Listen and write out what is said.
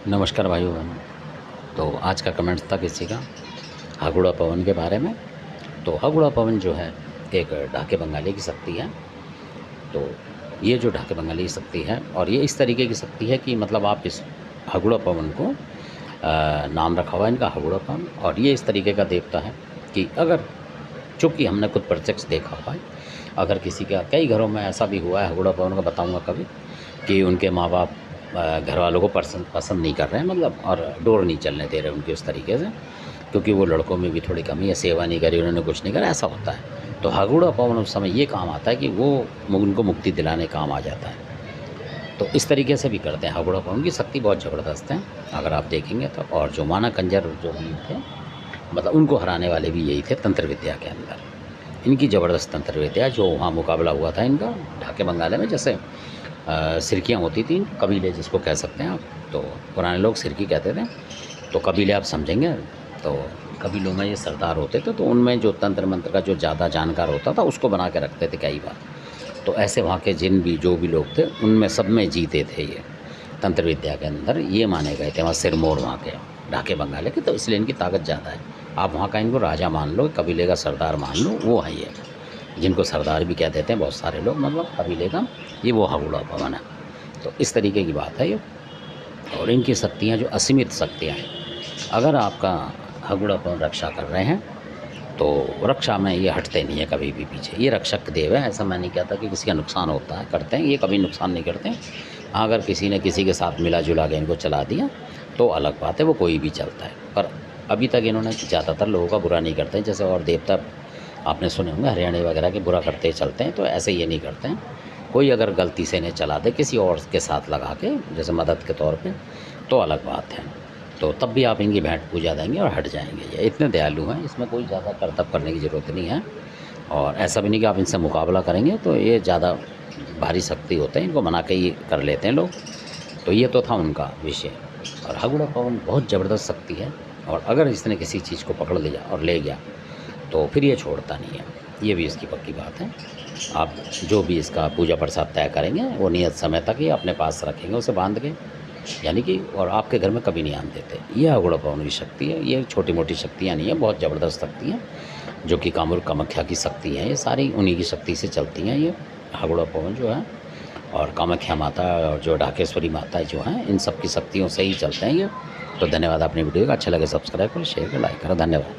नमस्कार भाइयों बहनों। तो आज का कमेंट्स था किसी का हागुड़ा पवन के बारे में। तो हागुड़ा पवन जो है एक ढाके बंगाली की शक्ति है। तो ये जो ढाके बंगाली की शक्ति है और ये इस तरीके की शक्ति है कि मतलब आप इस हागुड़ा पवन को नाम रखा हुआ है इनका हागुड़ा पवन। और ये इस तरीके का देवता है कि अगर चूँकि हमने खुद प्रत्यक्ष देखा हुआ है, अगर किसी का कई घरों में ऐसा भी हुआ है, हागुड़ा पवन का बताऊँगा कभी, कि उनके माँ बाप घर वालों को पसंद नहीं कर रहे हैं, मतलब और डोर नहीं चलने दे रहे उनकी उस तरीके से, क्योंकि वो लड़कों में भी थोड़ी कमी है, सेवा नहीं करी उन्होंने, कुछ नहीं करा, ऐसा होता है। तो हागुड़ा पवन उस समय ये काम आता है कि वो उनको मुक्ति दिलाने काम आ जाता है। तो इस तरीके से भी करते हैं। हागुड़ा पवन की शक्ति बहुत ज़बरदस्त है अगर आप देखेंगे तो। और जो माना कंजर जो वीर थे, मतलब उनको हराने वाले भी यही थे तंत्र विद्या के अंदर। इनकी ज़बरदस्त तंत्र विद्या जो वहाँ मुकाबला हुआ था इनका ढाके बंगाले में, जैसे सिरकियाँ होती थी, कबीले जिसको कह सकते हैं आप, तो पुराने लोग सिरकी कहते थे। तो कबीले आप समझेंगे, तो कबीलों में ये सरदार होते थे, तो उनमें जो तंत्र मंत्र का जो ज़्यादा जानकार होता था उसको बना के रखते थे कई बार। तो ऐसे वहाँ के जिन भी जो भी लोग थे उनमें सब में जीते थे ये तंत्र विद्या के अंदर, ये माने गए थे वहाँ सिरमौर वहाँ के ढाके बंगाले के। तो इसलिए इनकी ताकत ज़्यादा है। आप वहाँ का इनको राजा मान लो, कबीले का सरदार मान लो, वो है ये, जिनको सरदार भी कह देते हैं बहुत सारे लोग, मतलब कबीले का, ये वो हागुड़ा पवन है। तो इस तरीके की बात है ये। और इनकी शक्तियाँ जो असीमित शक्तियाँ हैं, अगर आपका हागुड़ा पवन रक्षा कर रहे हैं तो रक्षा में ये हटते नहीं है कभी भी पीछे। ये रक्षक देव है, ऐसा मैं नहीं कहता कि किसी का नुकसान होता है, करते हैं, ये कभी नुकसान नहीं करते हैं। अगर किसी ने किसी के साथ मिला जुला के इनको चला दिया तो अलग बात है, वो कोई भी चलता है। पर अभी तक इन्होंने ज़्यादातर लोगों का बुरा नहीं करते हैं। जैसे और देवता आपने सुने होंगे हरियाणा वगैरह के बुरा करते चलते हैं, तो ऐसे ये नहीं करते हैं। कोई अगर गलती से इन्हें चला दे किसी और के साथ लगा के, जैसे मदद के तौर पे, तो अलग बात है। तो तब भी आप इनकी भेंट पूजा देंगे और हट जाएंगे। ये इतने दयालु हैं, इसमें कोई ज़्यादा करतब करने की ज़रूरत नहीं है। और ऐसा भी नहीं कि आप इनसे मुकाबला करेंगे तो ये ज़्यादा भारी शक्ति होते हैं, इनको मना के ही कर लेते हैं लोग। तो ये तो था उनका विषय। और हागुड़ा पवन बहुत ज़बरदस्त शक्ति है, और अगर इसने किसी चीज़ को पकड़ लिया और ले गया तो फिर ये छोड़ता नहीं है। ये भी इसकी पक्की बात है। आप जो भी इसका पूजा प्रसाद तय करेंगे वो नियत समय तक ही अपने पास रखेंगे उसे बांध के, यानी कि, और आपके घर में कभी नहीं आने देते। ये हागुड़ा पवन की शक्ति है। ये छोटी मोटी शक्तियाँ नहीं है, बहुत ज़बरदस्त शक्ति हैं, जो कि कामरूप कामाख्या की शक्ति हैं। ये सारी उन्हीं की शक्ति से चलती हैं ये हागुड़ा पवन जो है। और कामाख्या माता और जो ढाकेश्वरी माता जो हैं, इन सब की शक्तियों से ही चलते हैं ये। तो धन्यवाद। अपनी वीडियो का अच्छा लगे सब्सक्राइब करें, शेयर करें, लाइक करें। धन्यवाद।